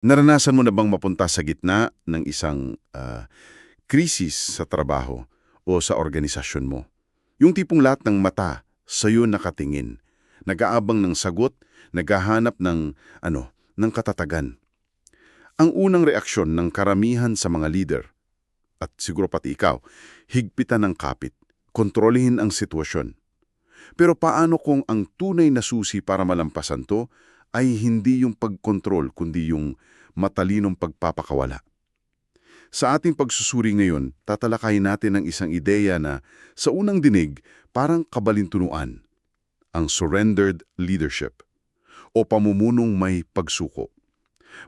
Naranasan mo na bang mapunta sa gitna ng isang krisis sa trabaho o sa organisasyon mo? Yung tipong lahat ng mata sa'yo nakatingin, nag-aabang ng sagot, naghahanap ng, ng katatagan. Ang unang reaksyon ng karamihan sa mga leader, at siguro pati ikaw, higpitan ng kapit, kontrolihin ang sitwasyon. Pero paano kung ang tunay na susi para malampasan to ay hindi yung pagkontrol kundi yung matalinong pagpapakawala? Sa ating pagsusuri ngayon, tatalakayin natin ang isang ideya na sa unang dinig parang kabalintunuan, ang surrendered leadership o pamumunong may pagsuko.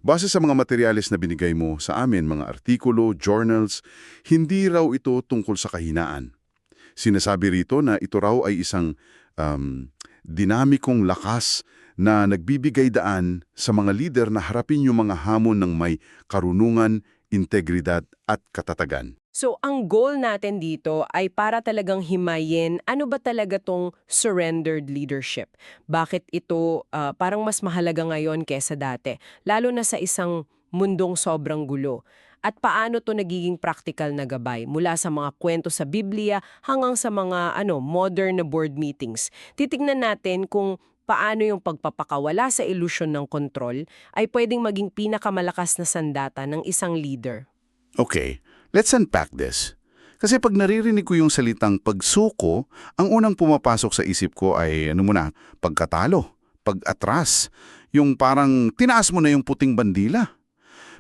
Base sa mga materyales na binigay mo sa amin, mga artikulo, journals, hindi raw ito tungkol sa kahinaan. Sinasabi rito na ito raw ay isang dinamikong lakas na nagbibigay daan sa mga lider na harapin yung mga hamon ng may karunungan, integridad at katatagan. So, ang goal natin dito ay para talagang himayin ano ba talaga tong surrendered leadership. Bakit ito parang mas mahalaga ngayon kesa dati, lalo na sa isang mundong sobrang gulo. At paano to nagiging practical na gabay mula sa mga kwento sa Biblia hanggang sa mga modern na board meetings. Titignan natin kung paano yung pagpapakawala sa ilusyon ng kontrol ay pwedeng maging pinakamalakas na sandata ng isang leader. Okay, let's unpack this. Kasi pag naririnig ko yung salitang pagsuko, ang unang pumapasok sa isip ko ay pagkatalo, pag-atras, yung parang tinaas mo na yung puting bandila.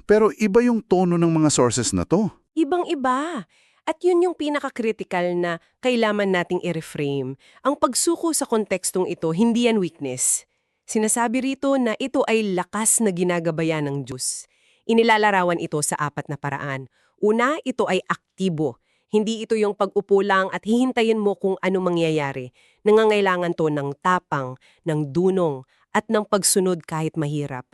Pero iba yung tono ng mga sources na to. Ibang-iba. At yun yung pinaka-critical na kailangan nating i-reframe. Ang pagsuko sa kontekstong ito, hindi yan weakness. Sinasabi rito na ito ay lakas na ginagabayan ng Diyos. Inilalarawan ito sa 4 na paraan. Una, ito ay aktibo. Hindi ito yung pag-upo lang at hihintayin mo kung ano mangyayari. Nangangailangan to ng tapang, ng dunong, at ng pagsunod kahit mahirap.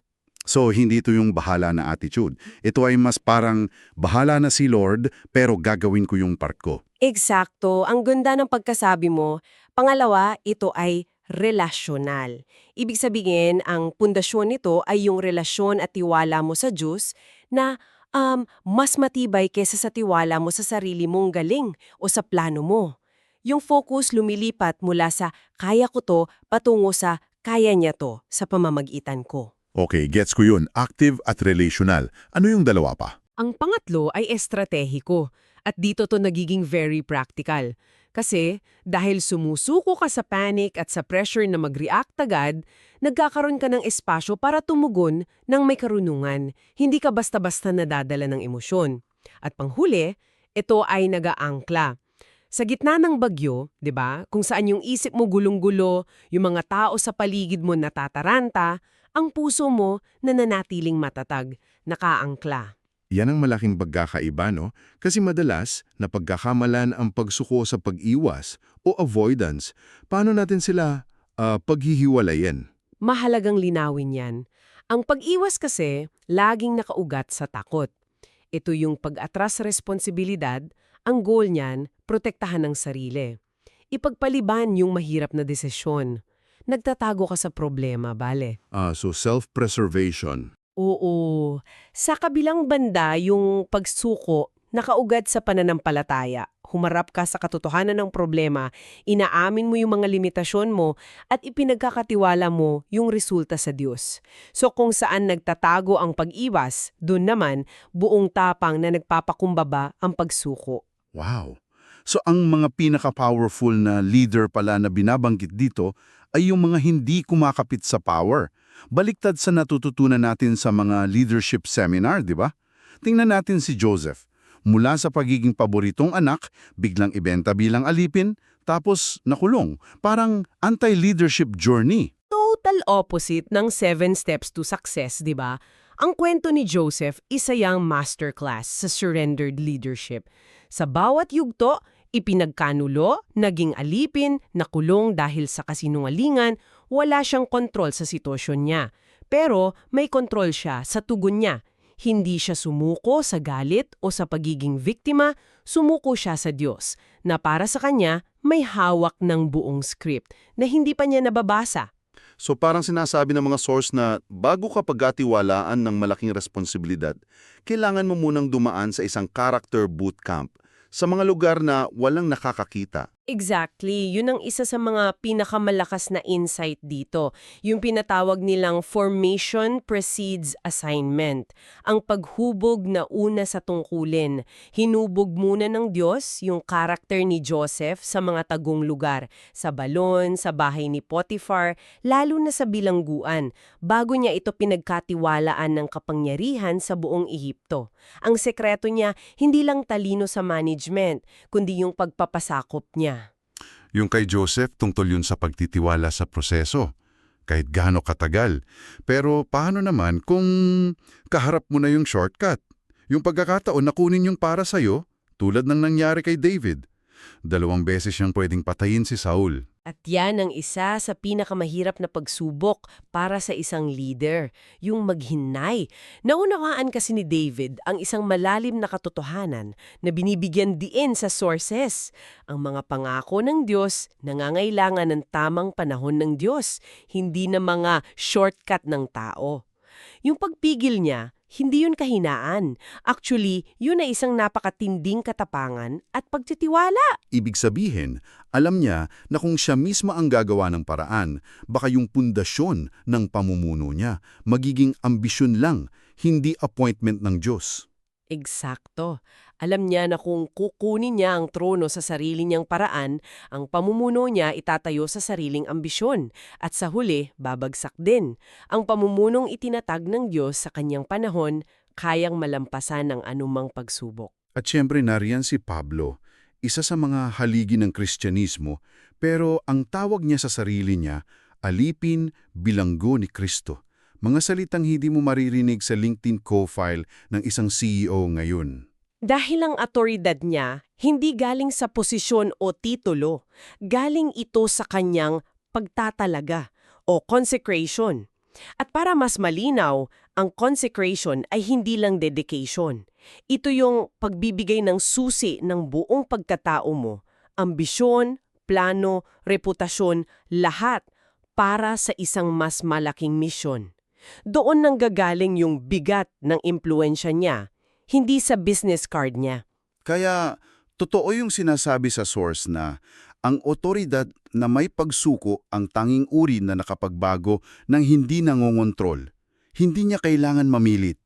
So, hindi ito yung bahala na attitude. Ito ay mas parang bahala na si Lord pero gagawin ko yung part ko. Eksakto. Ang ganda ng pagkasabi mo. Pangalawa, ito ay relasyonal. Ibig sabihin, ang pundasyon nito ay yung relasyon at tiwala mo sa Diyos na mas matibay kesa sa tiwala mo sa sarili mong galing o sa plano mo. Yung focus lumilipat mula sa kaya ko to patungo sa kaya niya to sa pamamagitan ko. Okay, gets ko yun. Active at relational. Ano yung dalawa pa? Ang pangatlo ay estratehiko at dito to nagiging very practical. Kasi dahil sumusuko ka sa panic at sa pressure na mag-react agad, nagkakaroon ka ng espasyo para tumugon ng may karunungan. Hindi ka basta-basta nadadala ng emosyon. At panghuli, ito ay nagaangkla. Sa gitna ng bagyo, 'di ba? Kung saan yung isip mo gulong-gulo, yung mga tao sa paligid mo natataranta, ang puso mo nananatiling matatag, nakaangkla. Yan ang malaking pagkakaiba, no? Kasi madalas, napagkakamalan ang pagsuko sa pag-iwas o avoidance. Paano natin sila paghihiwalayin? Mahalagang linawin yan. Ang pag-iwas kasi, laging nakaugat sa takot. Ito yung pag-atras sa responsibilidad, ang goal niyan, protektahan ang sarili. Ipagpaliban yung mahirap na desisyon. Nagtatago ka sa problema, bale. So self-preservation. Oo. Sa kabilang banda, yung pagsuko, nakaugat sa pananampalataya. Humarap ka sa katotohanan ng problema, inaamin mo yung mga limitasyon mo, at ipinagkakatiwala mo yung resulta sa Diyos. So kung saan nagtatago ang pag-iwas, dun naman, buong tapang na nagpapakumbaba ang pagsuko. Wow! So ang mga pinaka-powerful na leader pala na binabanggit dito ay yung mga hindi kumakapit sa power. Baliktad sa natututunan natin sa mga leadership seminar, di ba? Tingnan natin si Joseph. Mula sa pagiging paboritong anak, biglang ibenta bilang alipin, tapos nakulong. Parang anti-leadership journey. Total opposite ng 7 steps to success, di ba? Ang kwento ni Joseph, isa yang masterclass sa surrendered leadership. Sa bawat yugto, ipinagkanulo, naging alipin, nakulong dahil sa kasinungalingan, wala siyang kontrol sa sitwasyon niya. Pero may kontrol siya sa tugon niya. Hindi siya sumuko sa galit o sa pagiging biktima, sumuko siya sa Diyos, na para sa kanya may hawak ng buong script na hindi pa niya nababasa. So parang sinasabi ng mga source na bago ka pagkatiwalaan ng malaking responsibilidad, kailangan mo munang dumaan sa isang character bootcamp sa mga lugar na walang nakakakita. Exactly. Yun ang isa sa mga pinakamalakas na insight dito. Yung pinatawag nilang formation precedes assignment. Ang paghubog na una sa tungkulin. Hinubog muna ng Diyos yung karakter ni Joseph sa mga tagong lugar. Sa balon, sa bahay ni Potiphar, lalo na sa bilangguan. Bago niya ito pinagkatiwalaan ng kapangyarihan sa buong Ehipto. Ang sekreto niya, hindi lang talino sa management, kundi yung pagpapasakop niya. Yung kay Joseph, tungkol yun sa pagtitiwala sa proseso, kahit gaano katagal. Pero paano naman kung kaharap mo na yung shortcut? Yung pagkakataon na kunin yung para sa'yo, tulad ng nangyari kay David. 2 beses siyang pwedeng patayin si Saul. At yan ang isa sa pinakamahirap na pagsubok para sa isang leader, yung maghinay. Naunawaan kasi ni David ang isang malalim na katotohanan na binibigyan diin sa sources. Ang mga pangako ng Diyos nangangailangan ng tamang panahon ng Diyos, hindi na mga shortcut ng tao. Yung pagpigil niya, hindi yun kahinaan. Actually, yun ay isang napakatinding katapangan at pagtitiwala. Ibig sabihin, alam niya na kung siya mismo ang gagawa ng paraan, baka yung pundasyon ng pamumuno niya magiging ambisyon lang, hindi appointment ng Diyos. Eksakto. Alam niya na kung kukunin niya ang trono sa sarili niyang paraan, ang pamumuno niya itatayo sa sariling ambisyon at sa huli, babagsak din. Ang pamumunong itinatag ng Diyos sa kanyang panahon, kayang malampasan ng anumang pagsubok. At siyempre nariyan si Pablo, isa sa mga haligi ng Kristyanismo, pero ang tawag niya sa sarili niya, alipin bilanggo ni Kristo. Mga salitang hindi mo maririnig sa LinkedIn profile ng isang CEO ngayon. Dahil ang atoridad niya, hindi galing sa posisyon o titulo, galing ito sa kanyang pagtatalaga o consecration. At para mas malinaw, ang consecration ay hindi lang dedication. Ito yung pagbibigay ng susi ng buong pagkatao mo, ambisyon, plano, reputasyon, lahat para sa isang mas malaking misyon. Doon nanggagaling yung bigat ng impluensya niya, hindi sa business card niya. Kaya, totoo yung sinasabi sa source na ang otoridad na may pagsuko ang tanging uri na nakapagbago ng hindi nangongontrol. Hindi niya kailangan mamilit.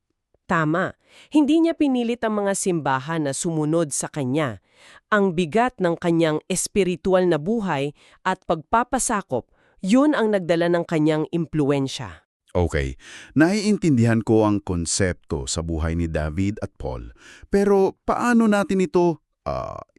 Tama, hindi niya pinilit ang mga simbahan na sumunod sa kanya. Ang bigat ng kanyang espiritual na buhay at pagpapasakop, yun ang nagdala ng kanyang impluensya. Okay, naiintindihan ko ang konsepto sa buhay ni David at Paul. Pero paano natin ito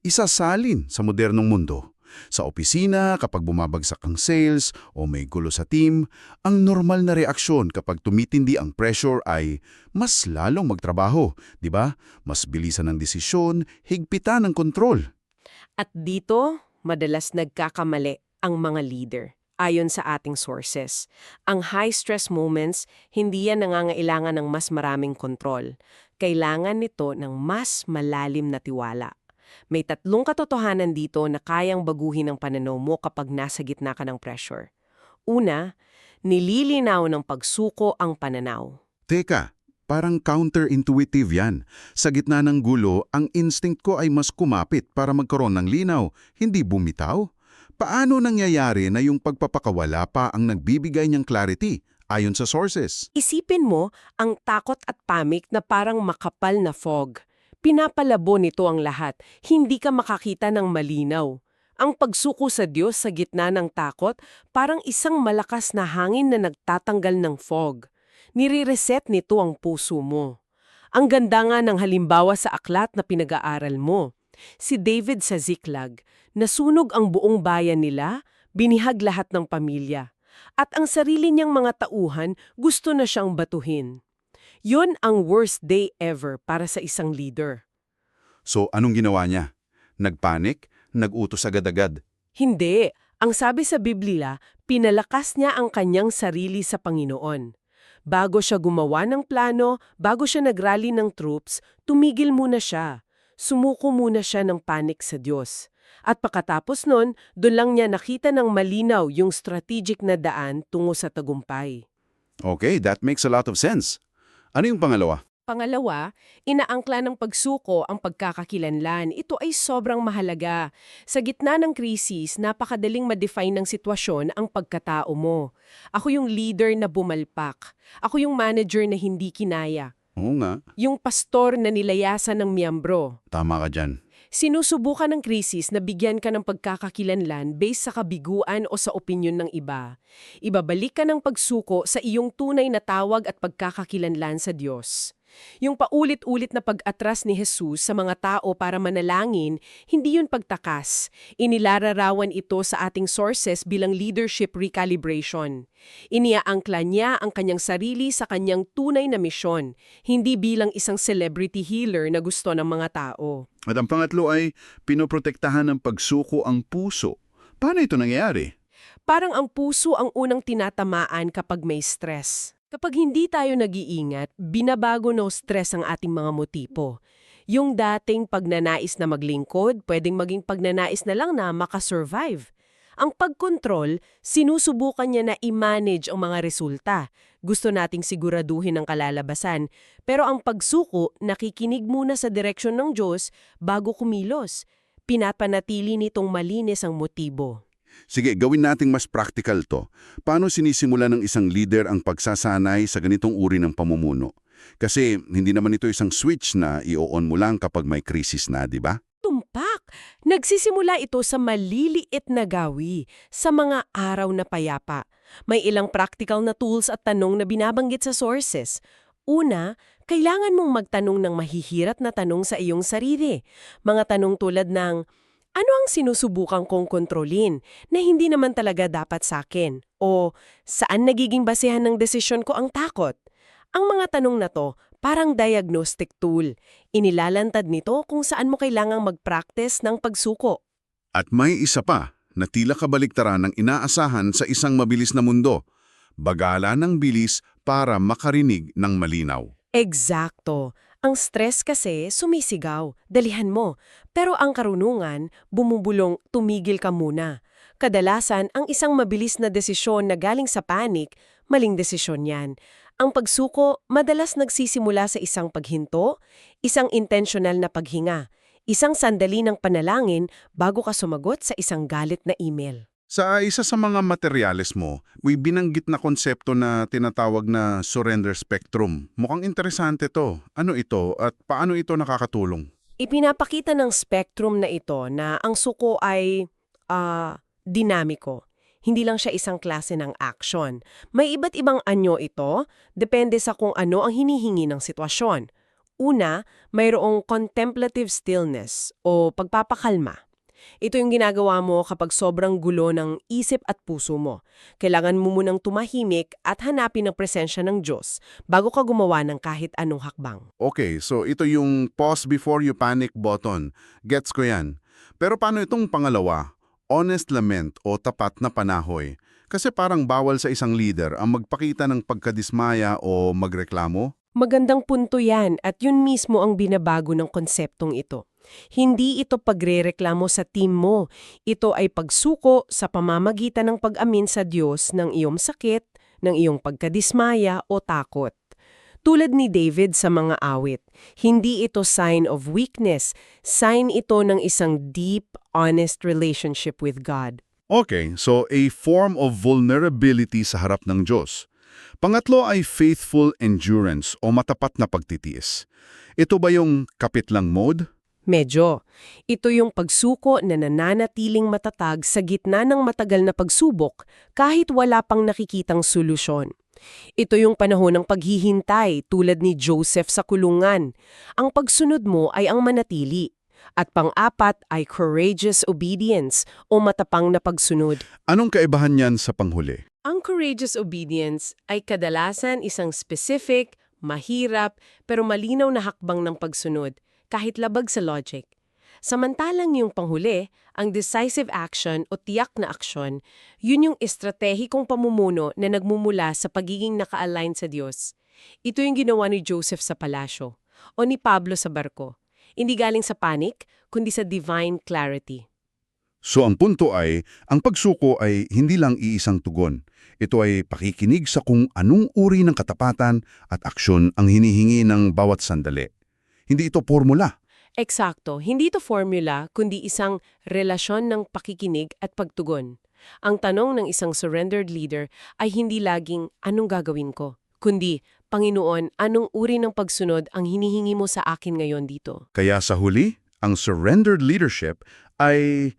isasalin sa modernong mundo? Sa opisina, kapag bumabagsak ang sales o may gulo sa team, ang normal na reaksyon kapag tumitindi ang pressure ay mas lalong magtrabaho, di ba? Mas bilisan ng desisyon, higpitan ng kontrol. At dito, madalas nagkakamali ang mga leader. Ayon sa ating sources, ang high-stress moments, hindi yan nangangailangan ng mas maraming kontrol. Kailangan nito ng mas malalim na tiwala. May 3 katotohanan dito na kayang baguhin ang pananaw mo kapag nasa gitna ka ng pressure. Una, nililinaw ng pagsuko ang pananaw. Teka, parang counterintuitive yan. Sa gitna ng gulo, ang instinct ko ay mas kumapit para magkaroon ng linaw, hindi bumitaw. Paano nangyayari na yung pagpapakawala pa ang nagbibigay niyang clarity ayon sa sources? Isipin mo ang takot at panic na parang makapal na fog. Pinapalabo nito ang lahat, hindi ka makakita ng malinaw. Ang pagsuko sa Diyos sa gitna ng takot, parang isang malakas na hangin na nagtatanggal ng fog. Nire-reset nito ang puso mo. Ang ganda nga ng halimbawa sa aklat na pinag-aaral mo. Si David sa Ziklag, nasunog ang buong bayan nila, binihag lahat ng pamilya. At ang sarili niyang mga tauhan gusto na siyang batuhin. Yon ang worst day ever para sa isang leader. So anong ginawa niya? Nagpanik? Nag-utos agad-agad? Hindi. Ang sabi sa Biblia, pinalakas niya ang kanyang sarili sa Panginoon. Bago siya gumawa ng plano, bago siya nagrally ng troops, tumigil muna siya. Sumuko muna siya ng panik sa Diyos. At pagkatapos nun, doon lang niya nakita ng malinaw yung strategic na daan tungo sa tagumpay. Okay, that makes a lot of sense. Ano yung pangalawa? Pangalawa, inaangkla ng pagsuko ang pagkakakilanlan. Ito ay sobrang mahalaga. Sa gitna ng krisis, napakadaling ma-define ng sitwasyon ang pagkatao mo. Ako yung leader na bumalpak. Ako yung manager na hindi kinaya. Oo nga, Yung pastor na nilayasan ng miyembro. tama ka dyan. Sinusubukan ng krisis na bigyan ka ng pagkakakilanlan based sa kabiguan o sa opinyon ng iba. Ibabalik ka ng pagsuko sa iyong tunay na tawag at pagkakakilanlan sa Diyos. Yung paulit-ulit na pag-atras ni Jesus sa mga tao para manalangin, hindi yun pagtakas. Inilararawan ito sa ating sources bilang leadership recalibration. Iniaangkla niya ang kanyang sarili sa kanyang tunay na misyon, hindi bilang isang celebrity healer na gusto ng mga tao. At ang pangatlo ay pinoprotektahan ng pagsuko ang puso. Paano ito nangyayari? Parang ang puso ang unang tinatamaan kapag may stress. Kapag hindi tayo nag-iingat, binabago ng stress ang ating mga motibo. Yung dating pagnanais na maglingkod, pwedeng maging pagnanais na lang na makasurvive. Ang pagkontrol, sinusubukan niya na i-manage ang mga resulta. Gusto nating siguraduhin ang kalalabasan. Pero ang pagsuko, nakikinig muna sa direksyon ng Diyos bago kumilos. Pinapanatili nitong malinis ang motibo. Sige, gawin nating mas practical to. Paano sinisimula ng isang leader ang pagsasanay sa ganitong uri ng pamumuno? Kasi hindi naman ito isang switch na i-on mo lang kapag may krisis na, di ba? Tumpak! Nagsisimula ito sa maliliit na gawi, sa mga araw na payapa. May ilang practical na tools at tanong na binabanggit sa sources. Una, kailangan mong magtanong ng mahihirap na tanong sa iyong sarili. Mga tanong tulad ng, ano ang sinusubukan kong kontrolin na hindi naman talaga dapat sa akin? O saan nagiging basehan ng desisyon ko ang takot? Ang mga tanong na to, parang diagnostic tool. Inilalantad nito kung saan mo kailangang mag-practice ng pagsuko. At may isa pa na tila kabaliktaran ng inaasahan sa isang mabilis na mundo. Bagala ng bilis para makarinig ng malinaw. Eksakto. Ang stress kasi sumisigaw, dalihan mo. Pero ang karunungan, bumubulong, tumigil ka muna. Kadalasan, ang isang mabilis na desisyon na galing sa panic, maling desisyon yan. Ang pagsuko, madalas nagsisimula sa isang paghinto, isang intentional na paghinga, isang sandali ng panalangin bago ka sumagot sa isang galit na email. Sa isa sa mga materyales mo, may binanggit na konsepto na tinatawag na surrender spectrum. Mukhang interesante to. Ano ito at paano ito nakakatulong? Ipinapakita ng spectrum na ito na ang suko ay dinamiko. Hindi lang siya isang klase ng action. May iba't ibang anyo ito, depende sa kung ano ang hinihingi ng sitwasyon. Una, mayroong contemplative stillness o pagpapakalma. Ito yung ginagawa mo kapag sobrang gulo ng isip at puso mo. Kailangan mo munang tumahimik at hanapin ang presensya ng Diyos bago ka gumawa ng kahit anong hakbang. Okay, so ito yung pause before you panic button. Gets ko yan. Pero paano itong pangalawa? Honest lament o tapat na panahoy. Kasi parang bawal sa isang leader ang magpakita ng pagkadismaya o magreklamo. Magandang punto yan at yun mismo ang binabago ng konseptong ito. Hindi ito pagrereklamo sa team mo. Ito ay pagsuko sa pamamagitan ng pag-amin sa Diyos ng iyong sakit, ng iyong pagkadismaya o takot. Tulad ni David sa mga awit, hindi ito sign of weakness, sign ito ng isang deep, honest relationship with God. Okay, so a form of vulnerability sa harap ng Diyos. Pangatlo ay faithful endurance o matapat na pagtitiis. Ito ba yung kapitlang mode? Medyo. Ito yung pagsuko na nananatiling matatag sa gitna ng matagal na pagsubok kahit wala pang nakikitang solusyon. Ito yung panahon ng paghihintay tulad ni Joseph sa kulungan. Ang pagsunod mo ay ang manatili. At pang-apat ay courageous obedience o matapang na pagsunod. Anong kaibahan niyan sa panghuli? Ang courageous obedience ay kadalasan isang specific, mahirap, pero malinaw na hakbang ng pagsunod, kahit labag sa logic. Samantalang yung panghuli, ang decisive action o tiyak na aksyon, yun yung estratehikong pamumuno na nagmumula sa pagiging naka-align sa Diyos. Ito yung ginawa ni Joseph sa palasyo o ni Pablo sa barko. Hindi galing sa panic, kundi sa divine clarity. So ang punto ay, ang pagsuko ay hindi lang iisang tugon. Ito ay pakikinig sa kung anong uri ng katapatan at aksyon ang hinihingi ng bawat sandali. Hindi ito formula. Eksakto, hindi ito formula kundi isang relasyon ng pakikinig at pagtugon. Ang tanong ng isang surrendered leader ay hindi laging anong gagawin ko, kundi Panginoon, anong uri ng pagsunod ang hinihingi mo sa akin ngayon dito? Kaya sa huli, ang surrendered leadership ay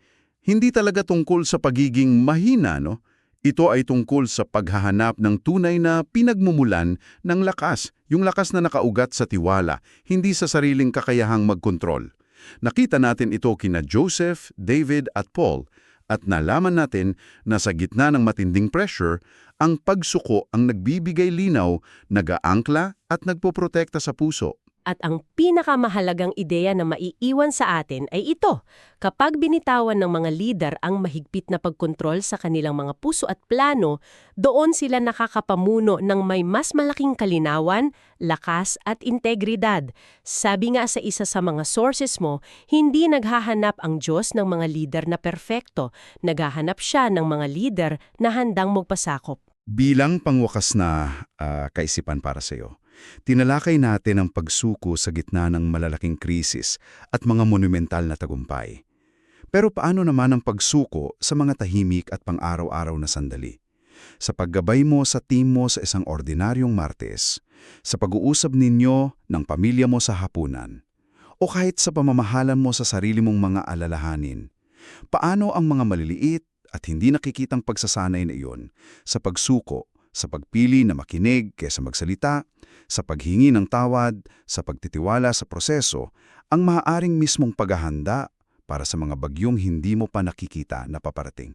hindi talaga tungkol sa pagiging mahina, no? Ito ay tungkol sa paghahanap ng tunay na pinagmumulan ng lakas, yung lakas na nakaugat sa tiwala, hindi sa sariling kakayahang magkontrol. Nakita natin ito kina Joseph, David at Paul, at nalaman natin na sa gitna ng matinding pressure, ang pagsuko ang nagbibigay linaw, nag-aangkla at nagpoprotekta sa puso. At ang pinakamahalagang ideya na maiiwan sa atin ay ito. Kapag binitawan ng mga lider ang mahigpit na pagkontrol sa kanilang mga puso at plano, doon sila nakakapamuno ng may mas malaking kalinawan, lakas at integridad. Sabi nga sa isa sa mga sources mo, hindi naghahanap ang Diyos ng mga lider na perpekto. Naghahanap siya ng mga lider na handang magpasakop. Bilang pangwakas na kaisipan para sa iyo, tinalakay natin ang pagsuko sa gitna ng malalaking krisis at mga monumental na tagumpay. Pero paano naman ang pagsuko sa mga tahimik at pang-araw-araw na sandali? Sa paggabay mo sa team mo sa isang ordinaryong Martes, sa pag-uusap ninyo ng pamilya mo sa hapunan, o kahit sa pamamahalan mo sa sarili mong mga alalahanin, paano ang mga maliliit at hindi nakikitang pagsasanay na iyon sa pagsuko, sa pagpili na makinig kaysa magsalita, sa paghingi ng tawad, sa pagtitiwala sa proseso, ang maaaring mismong paghahanda para sa mga bagyong hindi mo pa nakikita na paparating?